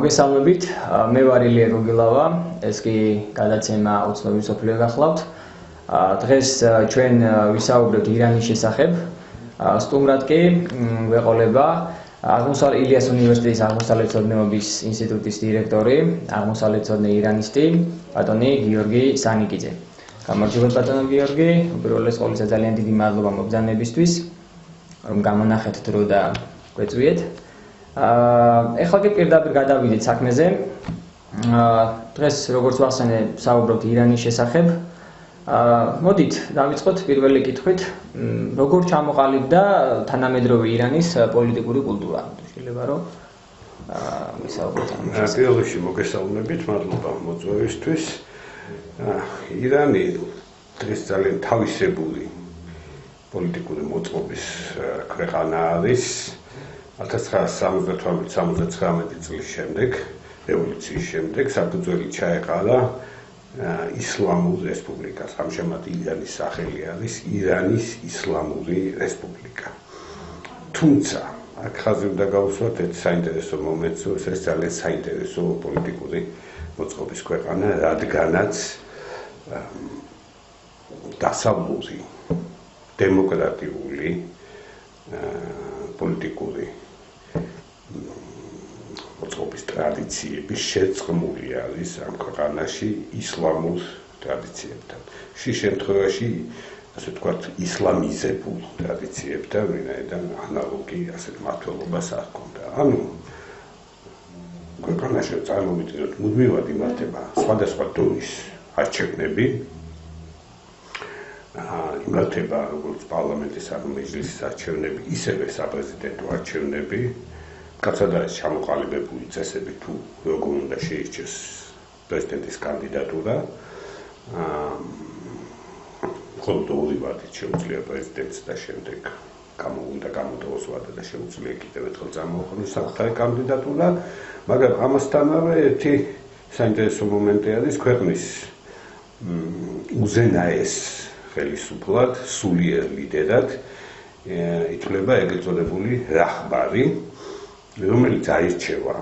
მოგესალმებით, მე ვარ ილია გოგილავა, ეს კი გადაცემა უცნობი მსოფლიო გახლავთ. დღეს ჩვენ ვისაუბრებთ ირანის შესახებ. სტუმრად კი გვეყოლება ილიას უნივერსიტეტის აღმოსავლეთმცოდნეობის ინსტიტუტის დირექტორი, აღმოსავლეთმცოდნე ირანისტი, ბატონი გიორგი სანიკიძე. გამარჯობათ ბატონო გიორგი, უპირველეს ყოვლისა ძალიან დიდი მადლობა მობრძანებისთვის, რომ გამონახეთ დრო და გვეწვიეთ. ეხლა კი პირდაპირ გადავიდეთ საქმეზე. დღეს როგორც ვახსენე, საუბრობთ ირანის შესახებ. მოდით დავიწყოთ პირველი კითხვით, როგორ ჩამოყალიბდა თანამედროვე ირანის პოლიტიკური კულტურა? შეიძლება რომ ვისაუბროთ ამ შესახებ. პირველში მოგესალმებით, მადლობა მოწვევისთვის. ირანი დღეს ძალიან თავისებური პოლიტიკური მოწყობის ქვეყანა არის. 1978-79 წლის შემდეგ, რევოლუციის შემდეგ, საფუძველი ჩაეყარა ისლამურ რესპუბლიკას. ამჟამად ირანის სახელი არის ირანის ისლამური რესპუბლიკა. თუმცა, აქ ხაზი უნდა გავუსვათ ერთ საინტერესო მომენტს, რომ ეს ძალიან საინტერესო პოლიტიკური მოწყობის ქვეყანა, რადგანაც დასავლური დემოკრატიული პოლიტიკური მოწყობის ტრადიციები შეწყმული არის ამ ქვეყანაში ისლამურ ტრადიციებთან. შე შემთხვევაში, ასე ვთქვათ, ისლამიზებულ ტრადიციებთან, ვინაიდან ანალოგი ასეთ მმართველობას არ ჰქონდა. ანუ ქვეყანაში წარმოვიდგინოთ, მუდმივად იმართება სხვადასხვა დონის არჩევნები. იმართება როგორც პარლამენტის ან მეჯლისის არჩევნები, ისევე საპრეზიდენტო არჩევნები. კაცად არის ჩამოყალიბებული წესები თუ როგორ უნდა შეირჩეს პრეზიდენტის კანდიდატურა. მხოლოდ ორი ვადით შეუძლია პრეზიდენტს და შემდეგ უნდა გამოტოვოს ვადა და შეუძლია კიდევ ერთხელ წარმოუქმნას საკუთარი კანდიდატურა. მაგრამ ამასთანავე ერთი საინტერესო მომენტი არის ქვეყნის უზენაეს ხელისუფლად, სულიერ ლიდერად ითვლება ეგრეთ წოდებული რაჰბარი, რომელიც აირჩევა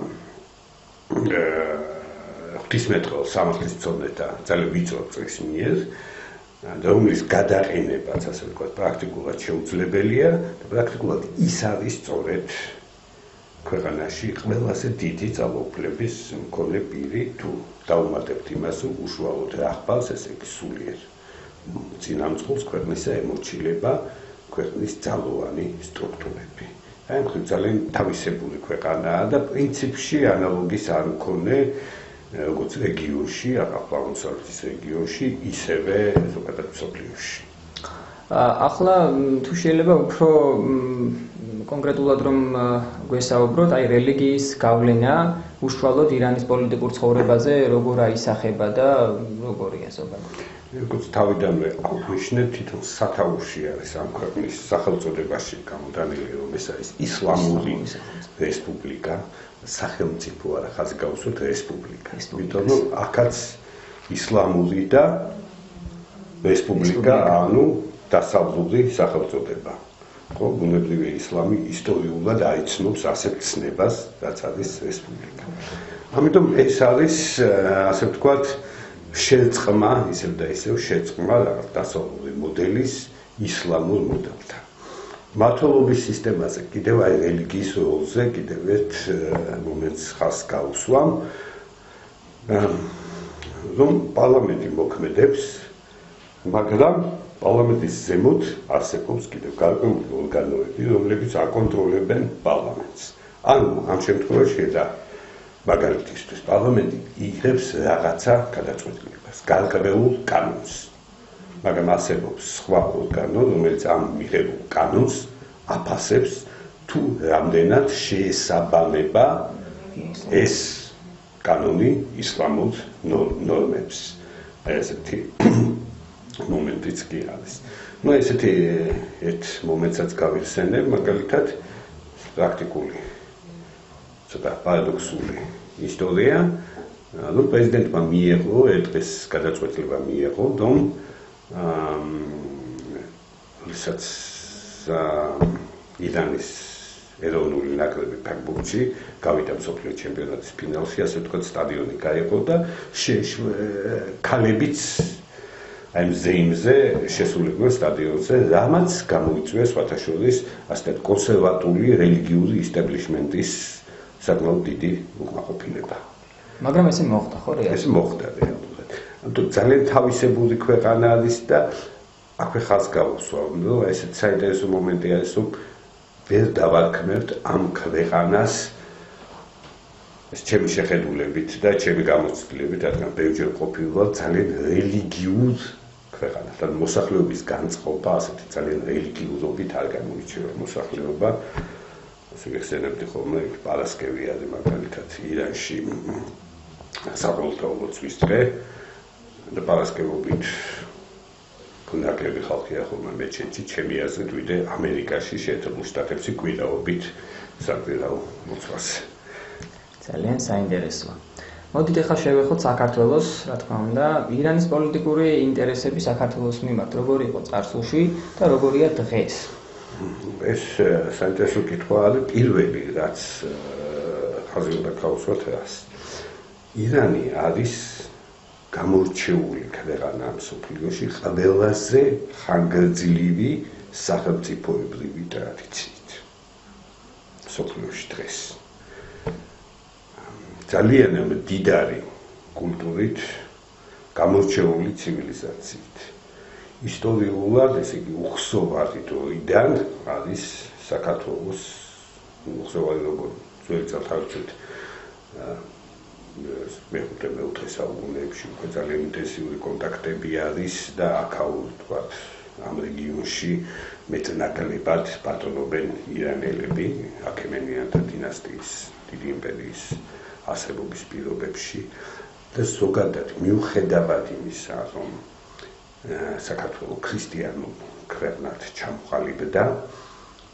ღვთისმეტყველო სამართლისმცოდნეთა ძალიან ვიწრო წრის მიერ, რომლის გადაყენებაც, ასე ვთქვათ, პრაქტიკულად შეუძლებელია და პრაქტიკულად ის არის სწორედ ქვეყანაში ყველაზე დიდი ძალაუფლების მქონე პირი, თუ დაუმატებთ იმას, რომ უშუალოდ რაჰბარს, ესე იგი სულიერ წინამძღოლს ქვეყნისა ემორჩილება ქვეყნის ძალოვანი სტრუქტურები. აი, მხრივ ძალიან თავისებური ქვეყანაა და პრინციპში ანალოგის არ მქონე როგორც რეგიონში, აფხაზეთის რეგიონში, ისევე ზოგადად მსოფლიოში. ახლა თუ შეიძლება უფრო კონკრეტულად რომ გვესაუბროთ, აი რელიგიის გავლენა უშუალოდ ირანის პოლიტიკურ ცხოვრებაზე როგორ აისახება და როგორია ზოგადად? როგორც თავიდანვე აღვნიშნეთ, თვითონ სათაურში არის ამ ქვეყნის სახელწოდებაში გამოდანილი, რომ ეს არის ისლამური რესპუბლიკა, სახელმწიფო არა, ხაზი გავუსვათ რესპუბლიკა. იმიტომ რომ აქაც ისლამური და რესპუბლიკა, ანუ დასავლური სახელწოდება. ხო, ბუნებრივი ისლამი ისტორიულად აიცნობს ასეთ ცნებას, რაც არის რესპუბლიკა. ამიტომ ეს არის, ასე ვთქვათ, შეწყმა, ისევ და ისევ შეწყმა დასავლური მოდელის ისლამურ მოდელთან. მმართველობის სისტემაზე კიდევ აი რელიგიის როლზე კიდევ ერთ მომენტს ხაზს გავუსვამ, რომ პარლამენტი მოქმედებს, მაგრამ პარლამენტის ზემოთ არსებობს კიდევ გარკვეული ორგანოები, რომლებიც აკონტროლებენ პარლამენტს. ანუ ამ შემთხვევაში და მაგალითისთვის პარლამენტი იღებს რაღაცა გადაწყვეტილებას, გარკვეულ კანონს. მაგრამ არსებობს სხვა ორგანო, რომელიც ამ მიღებულ კანონს აფასებს თუ რამდენად შეესაბამება ეს კანონი ისლამურ ნორმებს. ესეთი მომენტიც კი არის. ნუ ესეთი ერთ მომენტსაც გავიხსენებ, მაგალითად პრაქტიკული ცოტა პარადოქსული ისტორია. ანუ პრეზიდენტმა მიიღო დღეს გადაწყვეტილება მიიღო, რომ როდესაც ირანის ეროვნული ნაკრები ფეხბურთში, გავიდა მსოფლიო ჩემპიონატის ფინალში, ასე ვთქვათ, სტადიონი გაიყო და ქალებიც აი მზეიმზე შესულიყვნენ სტადიონზე, რამაც გამოიწვია სხვათა შორის ასეთ კონსერვატული რელიგიური ისტაბლიშმენტის საკმაოდ დიდი უკმაყოფილება. მაგრამ ესე მოხდა, ხო რეალურად? ეს მოხდა რეალურად. ანუ ძალიან თავისებური ქვეყანა არის და აქვე ხალხს გავუსვა, რომ ესეთ საინტერესო მომენტი არის, რომ ვერ დავარქმევთ ამ ქვეყანას ეს ჩემი შეხედულებით და ჩემი გამოცდილებით, რადგან ბევრჯერ ყოფილვარ ძალიან რელიგიურ ქვეყანას. და მოსახლეობის განწყობა ასეთი ძალიან რელიგიურობით არ გამოირჩევა მოსახლეობა. ასე გეხსენებდი ხოლმე პარასკევი არის მაგალითად ირანში საყოველთაო ლოცვის დღე და პარასკევობით ნაკლები ხალხია ხოლმე მეჩეთში, ჩემი აზრით ვიდრე ამერიკაში, შეერთებულ შტატებში კვირაობით საკვირაო ლოცვას. ძალიან საინტერესოა. მოდით ახლა შევეხოთ საქართველოს, რა თქმა უნდა, ირანის პოლიტიკური ინტერესები საქართველოს მიმართ როგორი იყო წარსულში და როგორია დღეს? ეს საინტერესო კითხვა არის პირველი, რაც ხაზი უნდა გავუსვათ რას. ირანი არის გამორჩეული ქვეყანა მსოფლიოში ყველაზე ხანგრძლივი სახელმწიფოებრივი ტრადიციით. მსოფლიოში დღეს. ძალიან მდიდარი კულტურით, გამორჩეული ცივილიზაციით. ისტორიულად, ესე იგი, უხსოვარი დროიდან არის საქართველოს უხსოვარი როგორ ძველი წელთაღრიცხვით მეოთხე საუკუნეებში უკვე ძალიან ინტენსიური კონტაქტები არის და აქაურ თქვათ ამ რეგიონში მეტნაკლებად პატრონობენ ირანელები, აქემენიანთა დინასტიის, დიდი იმპერიის არსებობის პირობებში და ზოგადად მიუხედავად იმისა, რომ საქართველოს ქრისტიანულ ქვეყნად ჩამოყალიბდა,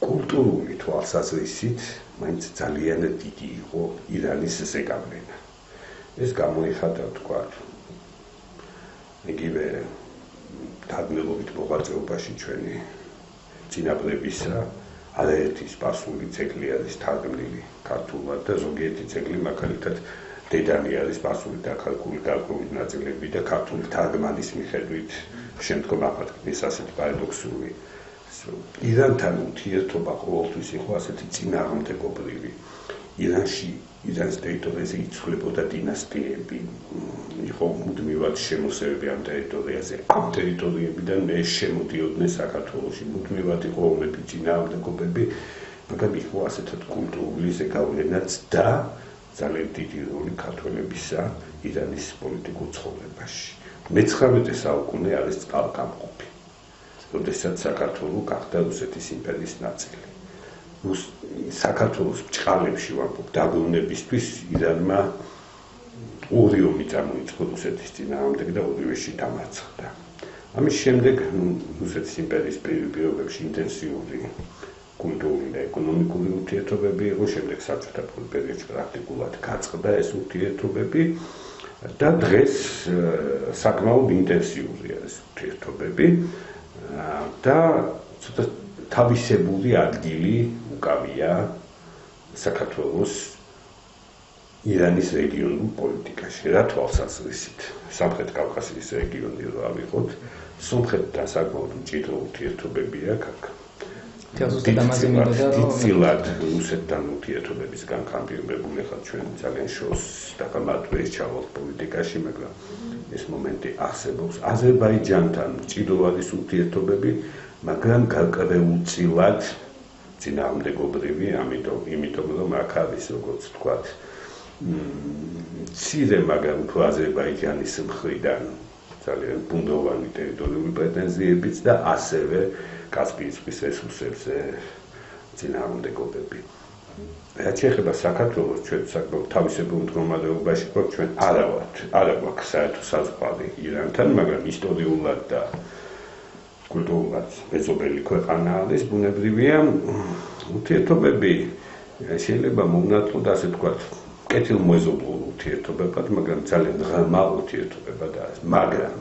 კულტურული თვალსაზრისით მაინც ძალიან დიდი იყო ირანის ზეგავლენა. ეს გამოიხატა თქვათ იგივე თარგმნელობით მოღვაწეობაში ჩვენი წინაპრებისა არაერთი სპარსული ძეგლი არის თარგმნილი ქართულად და ზოგიერთი ძეგლი მაგალითად დედანი არის სპარსული დაქალკული გარკვეული ნაწილები და ქართული თარგმანის მიხედვით შემდგომ აღადგინეს ასეთი პარადოქსული ირანთან ურთიერთობა ყოველთვის იყო ასეთი წინააღმდეგობრივი. ირანის ტერიტორიაზე იცვლებოდა დინასტიები, იყო მუდმივად შემოსევები ამ ტერიტორიაზე. ამ ტერიტორიებიდან მე შემოდიოდნენ საქართველოში, მუდმივად იყო ომები, წინააღმდეგობები, მაგრამ იყო ასეთად კულტურული ზეგავლენაც და ძალიან დიდი როლი ქართველებისა ირანის პოლიტიკურ ცხოვრებაში. მე-19 საუკუნე არის წყალგამყოფი, როდესაც საქართველო გახდა რუსეთის იმპერიის ნაწილი. საქართველოს ბჭყალებში ვამბობ დაბრუნებისთვის ირანმა ორი ომი წამოიწყო რუსეთის წინააღმდეგ და ორივეში დამარცხდა. ამის შემდეგ რუსეთის იმპერიის პირობებში ინტენსიური კულტურული და ეკონომიკური ურთიერთობები იყო, შემდეგ საბჭოთა პერიოდში პრაქტიკულად გაწყდა ეს ურთიერთობები და დღეს საკმაოდ ინტენსიურია ეს ურთიერთობები და ცოტა თავისებური ადგილი უკავია საქართველოს ირანის რეგიონულ პოლიტიკაში. რა თვალსაზრისით? სამხრეთ კავკასიის რეგიონი რო ავიღოთ, სომხეთთან საკმაოდ მჭიდრო ურთიერთობები აქვს. დიდწილად რუსეთთან ურთიერთობების განხამბირებული ხარ ჩვენ ძალიან შორს დაკამატვეს ჩავალ პოლიტიკაში, მაგრამ ეს მომენტი არსებობს. აზერბაიჯანთან მჭიდრო არის ურთიერთობები, მაგრამ გარკვეულწილად წინააღმდეგობრივი, იმიტომ რომ აქ არის როგორც ვთქვათ, მცირე, მაგრამ უფრო აზერბაიჯანის მხრიდან ძალიან ბუნდოვანი ტერიტორიული პრეტენზიებიც და ასევე კასპიის ზღვის რესურსებზე წინააღმდეგობები. რაც შეეხება საქართველოს, ჩვენ საკმაოდ თავისებურ მდგომარეობაში გვაქვს, ჩვენ არა გვაქვს საერთო საზღვარი ირანთან, მაგრამ ისტორიულად და კულტურულად მეზობელი ქვეყანა არის, ბუნებრივია ურთიერთობები შეიძლება მოვნაწყოთ, ასე ვთქვათ, კეთილმოეზობლურ ურთიერთობებად, მაგრამ ძალიან ღრმა ურთიერთობებად არის. მაგრამ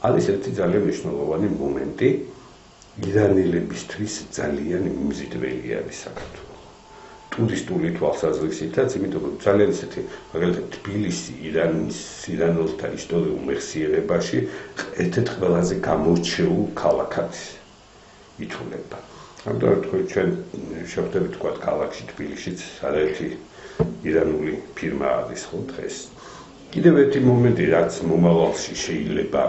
არის ერთი ძალიან მნიშვნელოვანი მომენტი, ირანელებისთვის ძალიან მიმზიდველი არის საქართველო. ტურისტული თვალსაზრისითაც, იმიტომ რომ ძალიან ისეთი, მაგალითად თბილისი ირანელთა ისტორიულ მეხსიერებაში ერთ-ერთ ყველაზე გამორჩეულ ქალაქად ითვლება. ამიტომ ჩვენ შევხვდებით თქვა ქალაქში თბილისშიც არაერთი ირანული ფირმა არის ხო დღეს. კიდევ ერთი მომენტი, რაც მომავალში შეიძლება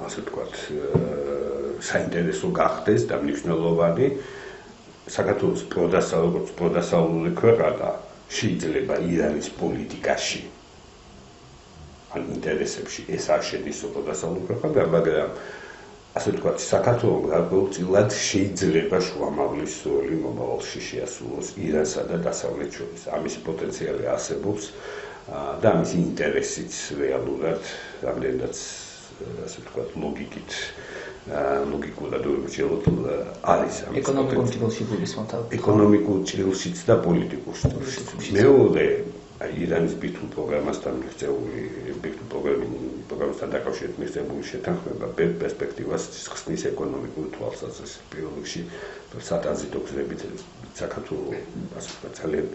ასე ვთქვათ საინტერესო გახდეს და მნიშვნელოვანი, საქართველოს პროდასავლური ქვეყანა შეიძლება ირანის პოლიტიკაში ან ინტერესებში ეს არ შედის პროდასავლურ ქვეყანაში, მაგრამ ასე ვთქვათ საქართველოს გარკვეულწილად შეიძლება შუამავლის როლი მომავალში შეასრულოს ირანსა და დასავლეთ შორის. ამის პოტენციალი არსებობს და ამის ინტერესიც რეალურად რამდენადაც ასე ვთქვათ ლოგიკურად არის ეკონომიკურ ჭრილში გულისხმობთ. ეკონომიკურ ჭრილშიც და პოლიტიკურ ჭრილშიც. მეორე ირანის ბირთვულ პროგრამასთან დაკავშირებით მიღწეული შეთანხმება ბევრ პერსპექტივას ხსნის ეკონომიკურ თვალსაზრისით. პირველ რიგში სატრანზიტო გზებით საქართველოს ასე ვთქვათ ძალიან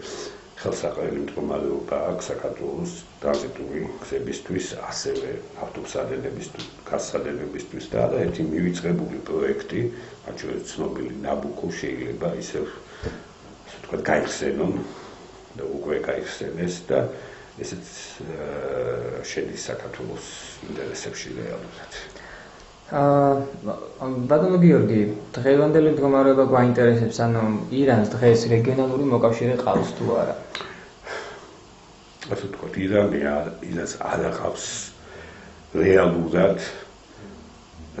ხელსაყრელი მდგომარეობა აქვს საქართველოს ტრანზიტული გზებისთვის, ასევე ავტოსადენებისთვის, გაზსადენებისთვის და არაერთი მივიწყებული პროექტი, მათ შორის ცნობილი ნაბუკო შეიძლება ისევ ასე ვთქვათ გაიხსენონ და უკვე გაიხსენეს და ესეც შედის საქართველოს ინტერესებში რეალურად. ბატონო გიორგი, დღევანდელი მდგომარეობა გვაინტერესებს, ანუ ირანს დღეს რეგიონალური მოკავშირე ყავს თუ არა? ასე ვთქვათ, ირანს არ აყავს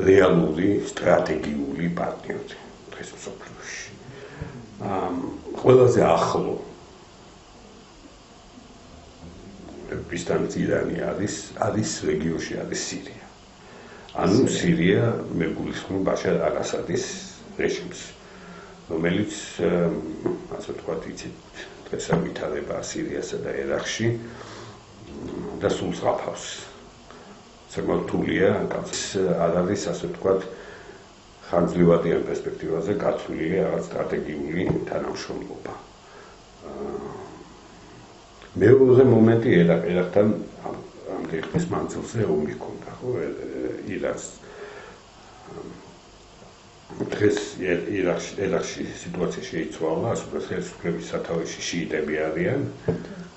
რეალური სტრატეგიული პარტნიორი დღეს მსოფლიოში. ყველაზე ახლო ვისთანაც ირანი არის რეგიონში არის სირია. ანუ სირია მეგულისხმობ ბაშარ არ-ასადის რეჟიმს, რომელიც ასე ვთქვათ, იცით, დღეს ვითარება სირიასა და ერაყში და სულს ყავს. საკმაოდ რთულია, არ არის ასე ვთქვათ, ხანძლივადიან პერსპექტივაზე გაცვლილი რაღაც სტრატეგიული თანამშრომლობა. მეორე მომენტი ერაყთან ამდენი ხნის მანძილზე ომი ჰქონდა, ხო, ირანს. დღეს ერაყში სიტუაცია შეიცვალა, ასე ხელისუფლების სათავეში შიიტები არიან,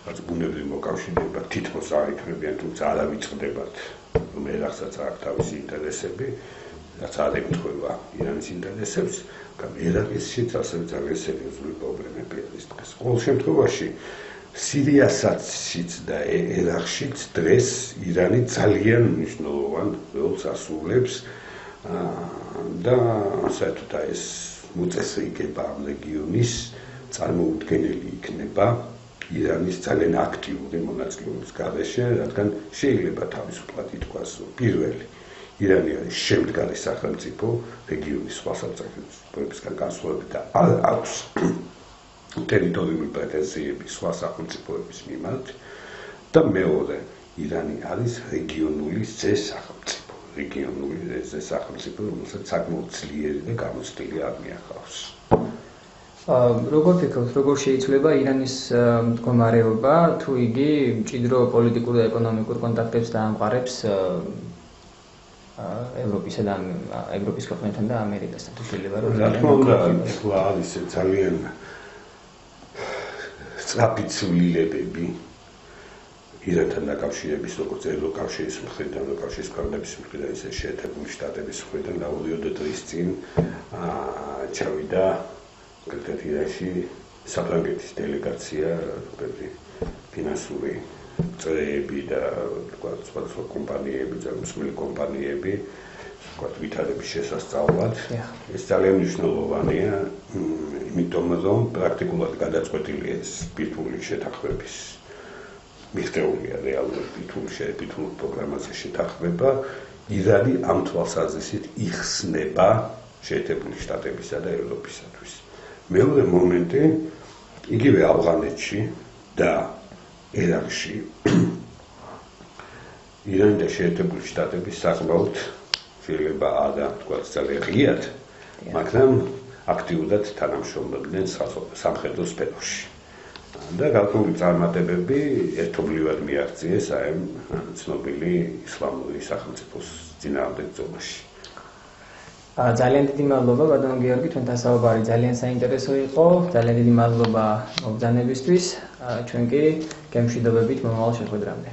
რაც ბუნებრივი მოკავშირეება თითქოს არ იქნებიან, თუმცა არ ავიწყდებათ, რომ ერაყსაც აქვს თავისი ინტერესები, რაც არ ემთხვევა ირანის ინტერესებს, მაგრამ ერაყისშიც ასევე ძალიან სერიოზული პრობლემები არის დღეს. ყოველ შემთხვევაში სირიასაც და ერაყშიც დღეს ირანი ძალიან მნიშვნელოვან როლს ასრულებს და საერთოდ ეს მოწესრიგება ამ რეგიონის წარმოუდგენელი იქნება ირანის ძალიან აქტიური მონაწილეობის გარეშე, რადგან შეიძლება თავისუფლად ითქვას, რომ პირველი ირანი არის შემდგარი სახელმწიფო რეგიონის სხვა სახელმწიფოებისგან განსხვავებით და არ აქვს ტერიტორიული პრეტენზიები სხვა სახელმწიფოების მიმართ და მეორე ირანი არის რეგიონული სახელმწიფო, რომელსაც საკმაოდ ძლიერი და გამოცდილი არმია ჰყავს. როგორ ფიქრობთ, როგორ შეიძლება ირანის მდგომარეობა, თუ იგი მჭიდრო პოლიტიკურ და ეკონომიკურ კონტაქტებს დაამყარებს ევროპისა და ევროპის ქვეყნებთან და ამერიკასთან, თუ შეიძლება რომ რა თქმა უნდა, ახლა არის ძალიან სწრაფი ცვლილებები ირანთან დაკავშირების, როგორც ევროკავშირის მხრიდან, ევროკავშირის ქვეყნების მხრიდან, ისე შეერთებული შტატების მხრიდან და 2 დღის წინ ჩავიდა ირანში საფრანგეთის დელეგაცია, ფინანსური წრეები და სხვადასხვა კომპანიები, მსმელი კომპანიები, ვითარების შესასწავლად. ეს ძალიან მნიშვნელოვანია, იმიტომ რომ პრაქტიკულად გადაწყვეტილია ეს ბირთვული შეთანხმების მიღწეულია რეალურად ბირთვულ პროგრამაზე შეთანხმება. ირანი ამ თვალსაზრისით იხსნება შეერთებული შტატებისა და ევროპისათვის. მეორე მომენტი, იგივე ავღანეთში და ერაყში ირანი და შეერთებული შტატები საკმაოდ შეიძლება არა თქვა ძალიან ღიად, მაგრამ აქტიურად თანამშრომლობდნენ სამხედრო სფეროში. და გარკვეული წარმატებები ერთობლივად მიაღწიეს ამ ცნობილი ისლამური სახელმწიფოს წინააღმდეგ ბრძოლაში. ძალიან დიდი მადლობა ბატონო გიორგი, თქვენთან საუბარი ძალიან საინტერესო იყო. ძალიან დიდი მადლობა მობრძანებისთვის. ჩვენ კი გემშვიდობებით მომავალ შეხვედრამდე.